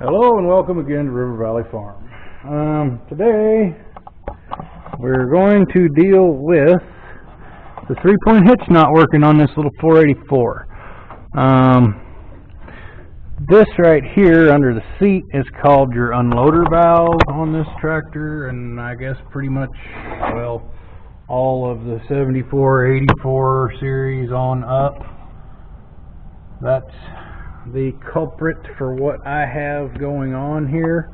Hello and welcome again to River Valley Farm. Today we're going to deal with the 3-point hitch not working on this little 484. This right here under the seat is called your unloader valve on this tractor, and I guess pretty much, well, all of the 74, 84 series on up. That's the culprit for what I have going on here.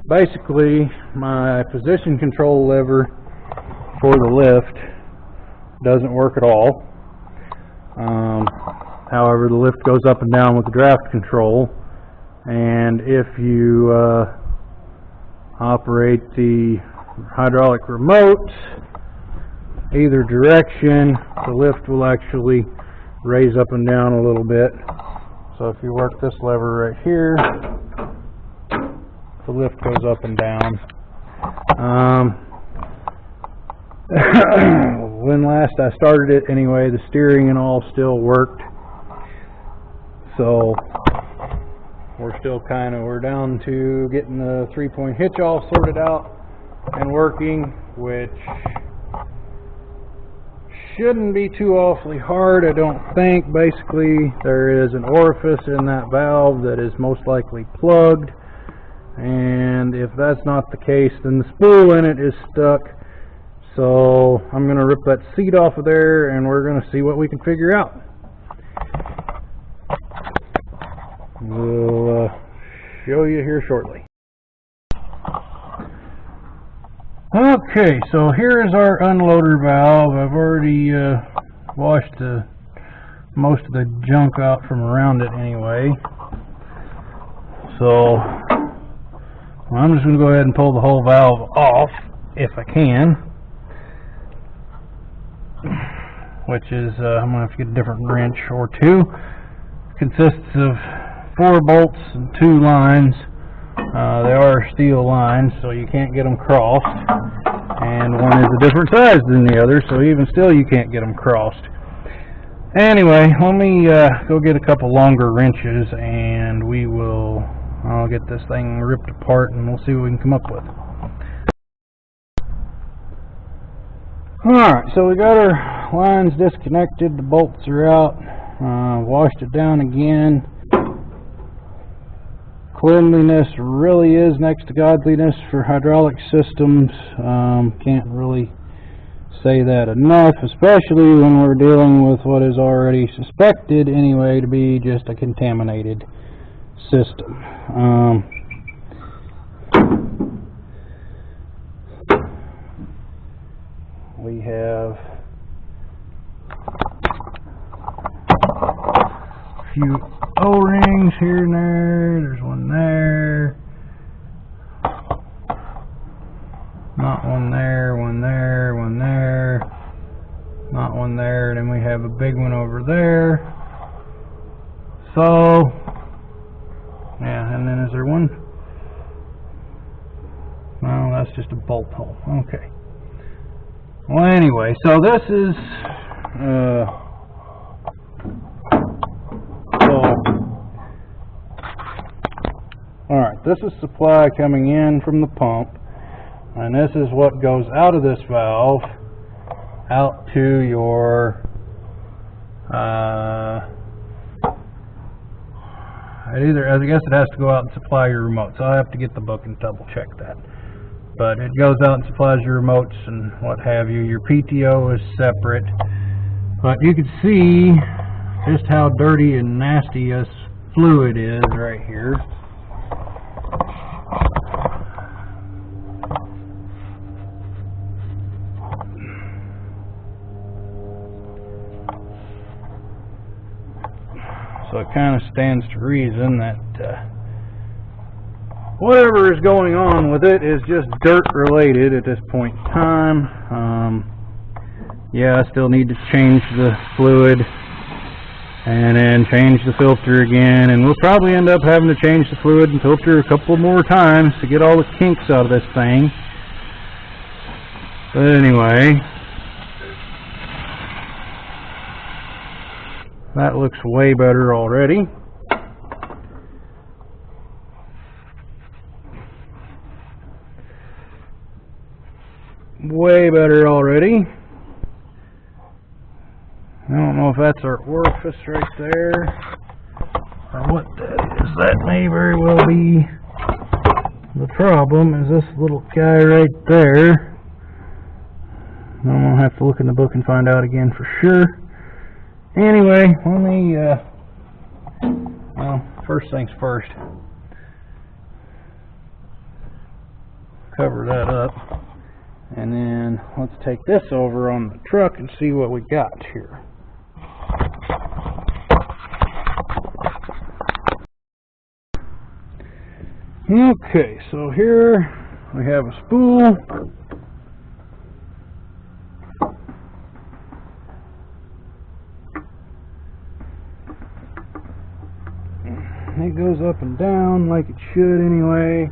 Basically, my position control lever for the lift doesn't work at all. However, the lift goes up and down with the draft control, and if you operate the hydraulic remote either direction, the lift will actually raise up and down a little bit. So if you work this lever right here, the lift goes up and down. When last I started it anyway, the steering and all still worked. So we're down to getting the 3-point hitch all sorted out and working, which shouldn't be too awfully hard, I don't think. Basically, there is an orifice in that valve that is most likely plugged, and if that's not the case, then the spool in it is stuck. So I'm going to rip that seat off of there, and we're going to see what we can figure out. We'll show you here shortly. Okay, so here is our unloader valve. I've already washed most of the junk out from around it anyway. So I'm just going to go ahead and pull the whole valve off if I can. Which is, I'm going to have to get a different wrench or two. It consists of 4 bolts and 2 lines. They are steel lines, so you can't get them crossed, and one is a different size than the other, so even still you can't get them crossed. Anyway, let me go get a couple longer wrenches, and I'll get this thing ripped apart, and we'll see what we can come up with. Alright, so we got our lines disconnected, the bolts are out, washed it down again. Cleanliness really is next to godliness for hydraulic systems. Can't really say that enough, especially when we're dealing with what is already suspected anyway to be just a contaminated system. We have a few O-rings here and there. There's one there. Not one there, one there, one there. Not one there. And then we have a big one over there. So, yeah, and then is there one? No, that's just a bolt hole. Okay. Well, anyway, so this is alright, this is supply coming in from the pump, and this is what goes out of this valve out to your I guess it has to go out and supply your remote, so I have to get the book and double check that. But it goes out and supplies your remotes and what have you. Your PTO is separate, but you can see just how dirty and nasty this fluid is right here. So it kind of stands to reason that whatever is going on with it is just dirt related at this point in time. Yeah, I still need to change the fluid and then change the filter again, and we'll probably end up having to change the fluid and filter a couple more times to get all the kinks out of this thing. But anyway, that looks way better already. way better already. I don't know if that's our orifice right there, or what that is. That may very well be. The problem is this little guy right there. I'm going to have to look in the book and find out again for sure. Anyway, let me, well, first things first. Cover that up. And then let's take this over on the truck and see what we got here. Okay, so here we have a spool. It goes up and down like it should anyway.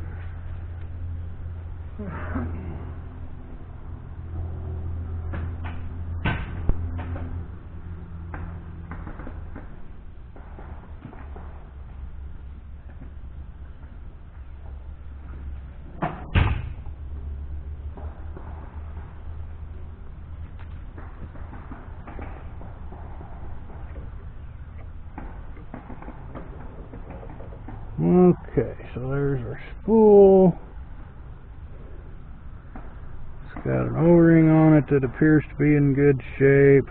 Okay, so there's our spool. It's got an O-ring on it that appears to be in good shape.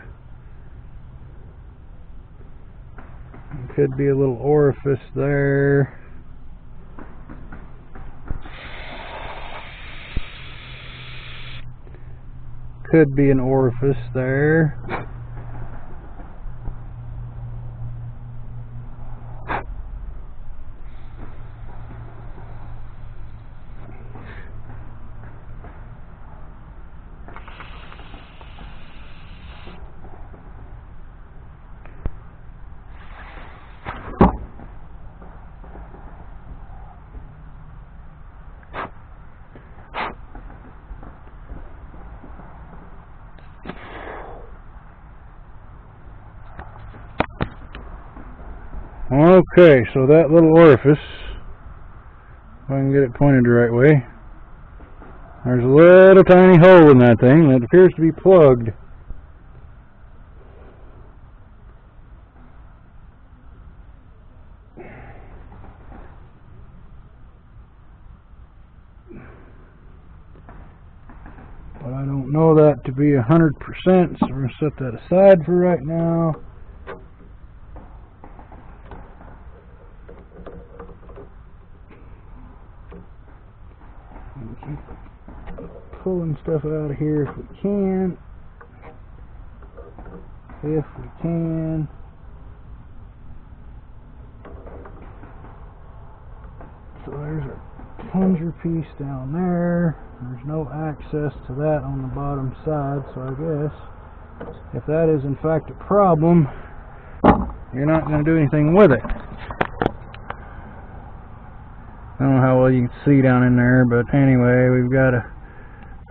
Could be a little orifice there. Could be an orifice there. Okay, so that little orifice, if I can get it pointed the right way, there's a little tiny hole in that thing that appears to be plugged. But I don't know that to be 100%, so we're going to set that aside for right now. Pulling stuff out of here if we can. If we can. So there's our plunger piece down there. There's no access to that on the bottom side, so I guess if that is in fact a problem, you're not going to do anything with it. I don't know how well you can see down in there, but anyway, we've got a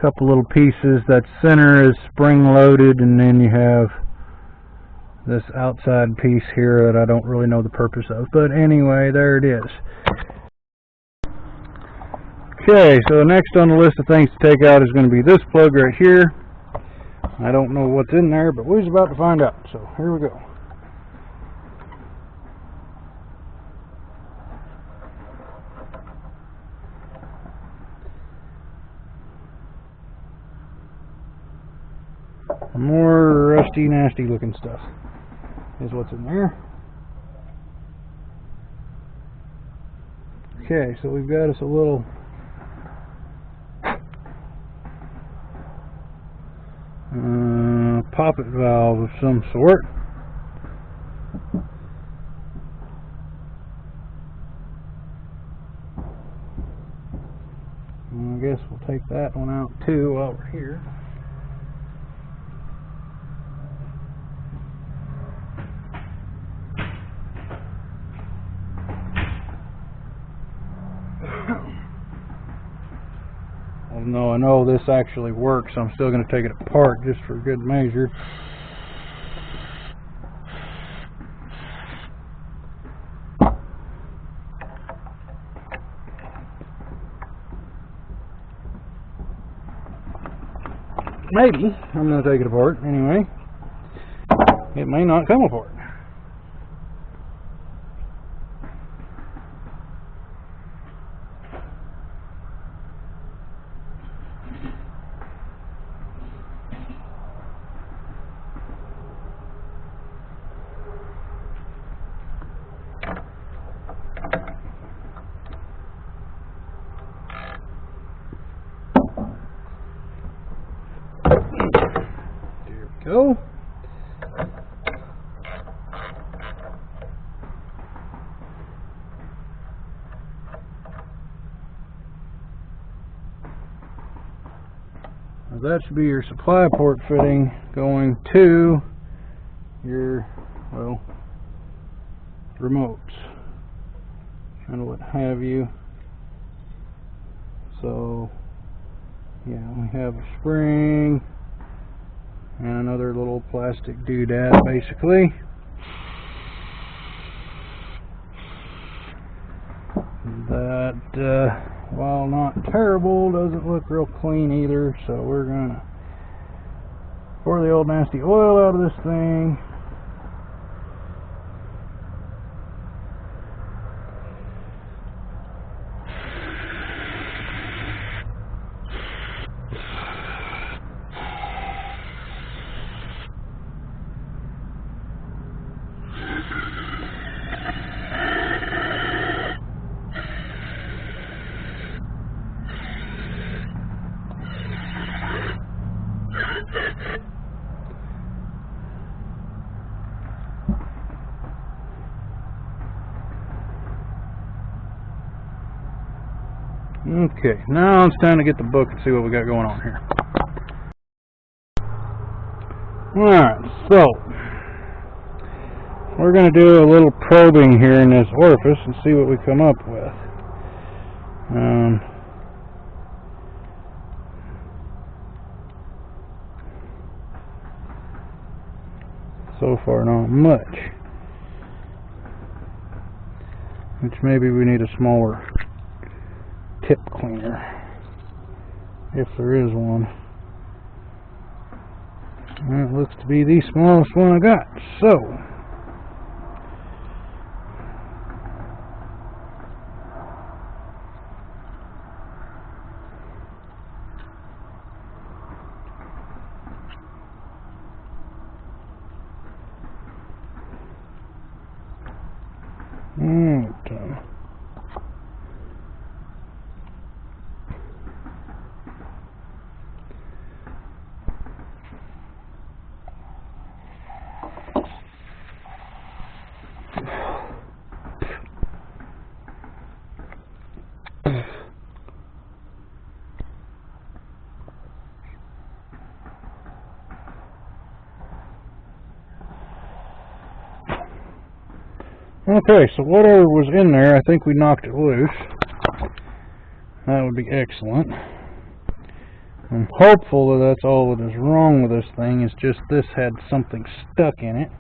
couple little pieces. That center is spring loaded, and then you have this outside piece here that I don't really know the purpose of, but anyway, there it is. Okay, so next on the list of things to take out is going to be this plug right here. I don't know what's in there, but we're about to find out, so here we go. More rusty, nasty looking stuff is what's in there. Okay, so we've got us a little poppet valve of some sort. And I guess we'll take that one out too while we're here. No, I know this actually works, so I'm still going to take it apart just for good measure. maybe, I'm going to take it apart anyway. It may not come apart. There we go. That should be your supply port fitting going to your, well, remotes and what have you. So yeah, we have a spring and another little plastic doodad basically. That while not terrible, doesn't look real clean either, so we're gonna pour the old nasty oil out of this thing. Okay, now it's time to get the book and see what we got going on here. Alright, so we're going to do a little probing here in this orifice and see what we come up with. So far not much, which maybe we need a smaller tip cleaner, if there is one. It looks to be the smallest one I got, so okay, so whatever was in there, I think we knocked it loose. That would be excellent. I'm hopeful that that's all that is wrong with this thing. It's just this had something stuck in it.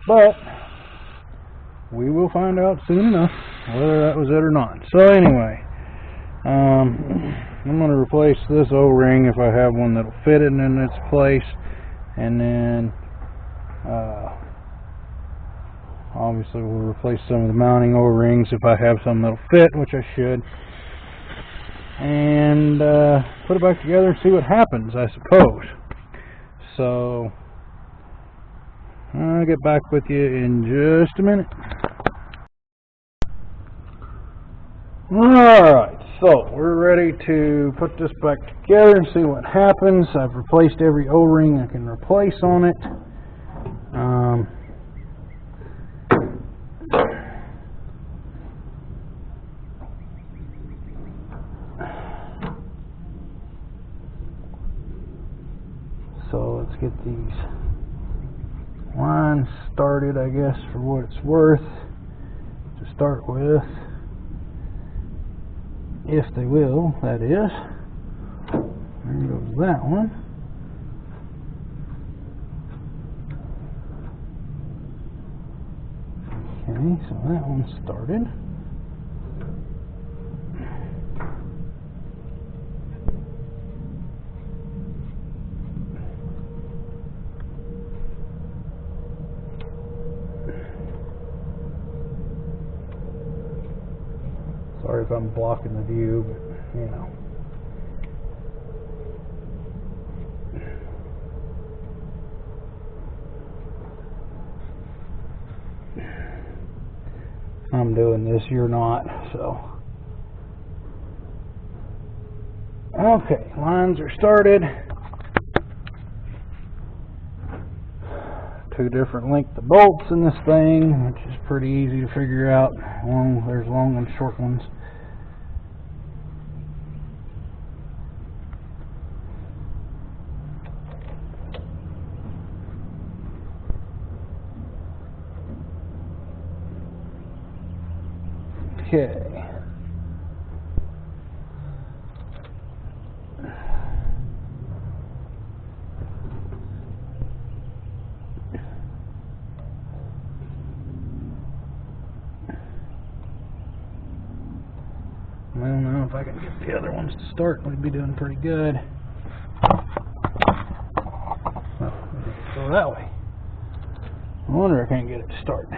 But we will find out soon enough whether that was it or not. So anyway, I'm going to replace this O-ring if I have one that'll fit it in its place. And then obviously we'll replace some of the mounting O-rings if I have some that'll fit, which I should, and put it back together and see what happens, I suppose. So I'll get back with you in just a minute. Alright, so we're ready to put this back together and see what happens. I've replaced every O-ring I can replace on it. So let's get these lines started, I guess, for what it's worth to start with. If they will, that is. There goes that one. Okay, so that one's started. if I'm blocking the view, but you know. I'm doing this, you're not, so. Okay, lines are started. 2 different length of bolts in this thing, which is pretty easy to figure out. There's long and short ones. Okay. Well, now if I can get the other ones to start, we'd be doing pretty good. Well, go that way. I wonder if I can't get it to start.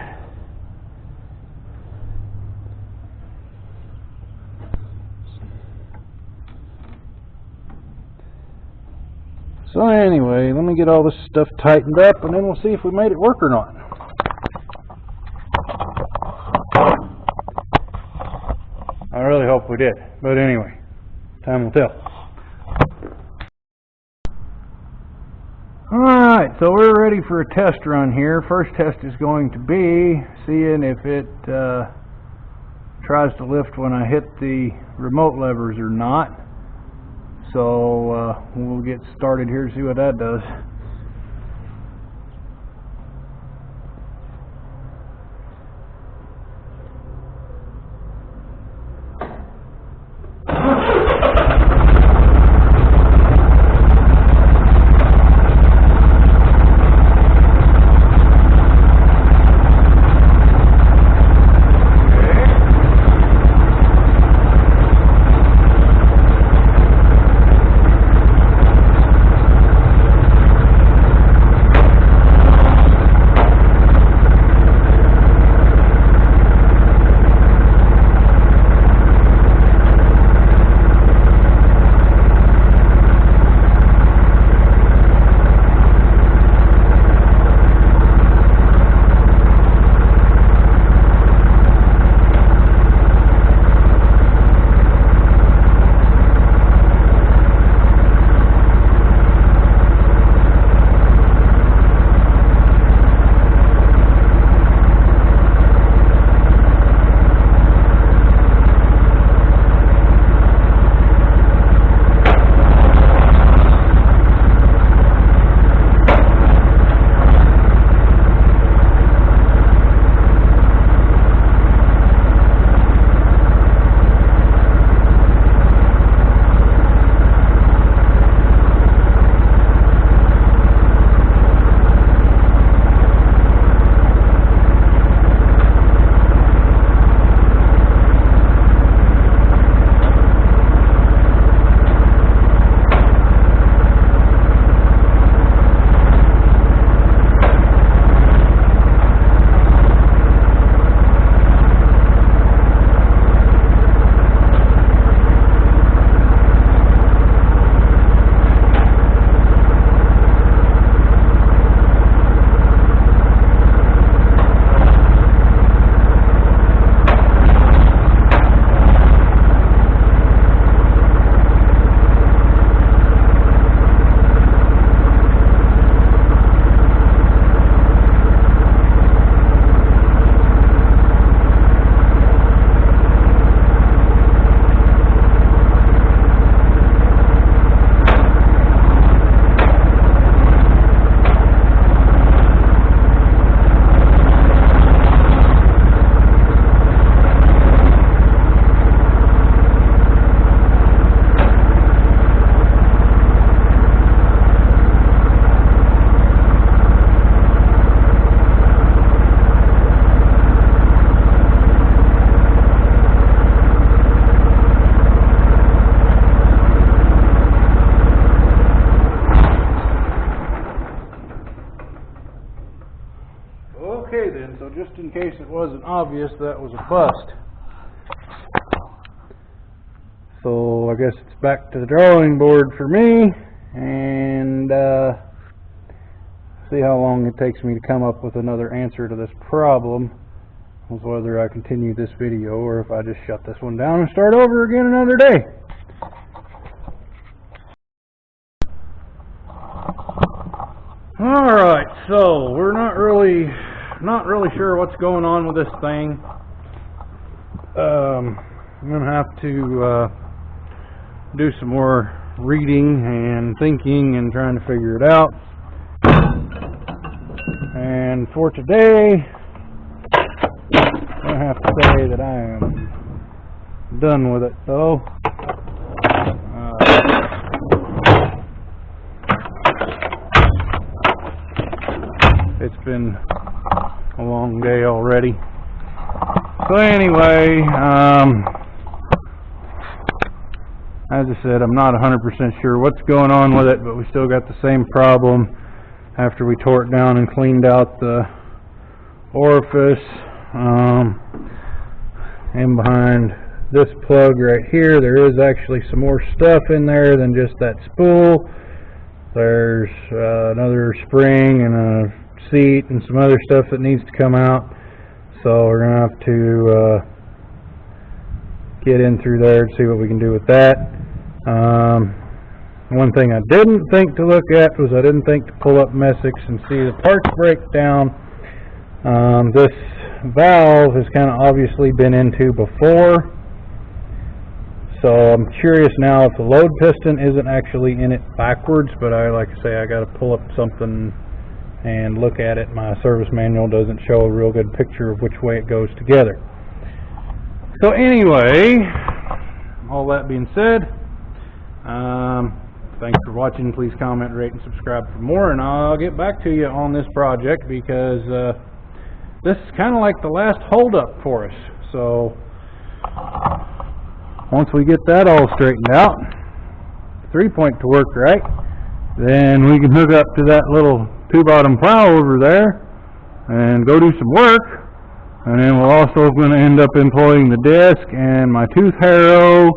So anyway, let me get all this stuff tightened up, and then we'll see if we made it work or not. I really hope we did, but anyway, time will tell. Alright, so we're ready for a test run here. First test is going to be seeing if it tries to lift when I hit the remote levers or not. So we'll get started here to see what that does. Okay then, so just in case it wasn't obvious, that was a bust. So I guess it's back to the drawing board for me, and see how long it takes me to come up with another answer to this problem, is whether I continue this video or if I just shut this one down and start over again another day. Alright, so we're not really sure what's going on with this thing. I'm gonna have to do some more reading and thinking and trying to figure it out. And for today, I have to say that I am done with it though. It's been a long day already. So anyway, as I said, I'm not 100% sure what's going on with it, but we still got the same problem after we tore it down and cleaned out the orifice. And behind this plug right here, there is actually some more stuff in there than just that spool. There's another spring and a seat and some other stuff that needs to come out. So we're going to have to get in through there and see what we can do with that. One thing I didn't think to look at was I didn't think to pull up Messick's and see the parts breakdown. This valve has kind of obviously been into before. So I'm curious now if the load piston isn't actually in it backwards, but like I say, I got to pull up something and look at it. My service manual doesn't show a real good picture of which way it goes together. So anyway, all that being said, thanks for watching. Please comment, rate, and subscribe for more, and I'll get back to you on this project because this is kind of like the last holdup for us. So once we get that all straightened out, 3-point to work right, then we can hook up to that little 2-bottom plow over there and go do some work. And then we're also going to end up employing the disc and my tooth harrow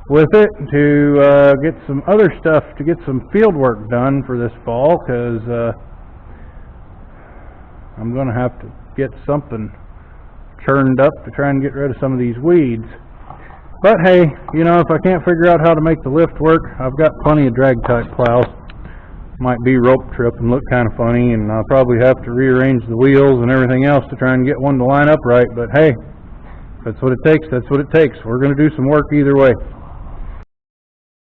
with it to get some other stuff, to get some field work done for this fall, because I'm going to have to get something churned up to try and get rid of some of these weeds. But hey, you know, if I can't figure out how to make the lift work, I've got plenty of drag type plows. Might be rope trip and look kind of funny, and I'll probably have to rearrange the wheels and everything else to try and get one to line up right. But hey, if that's what it takes, that's what it takes. We're going to do some work either way.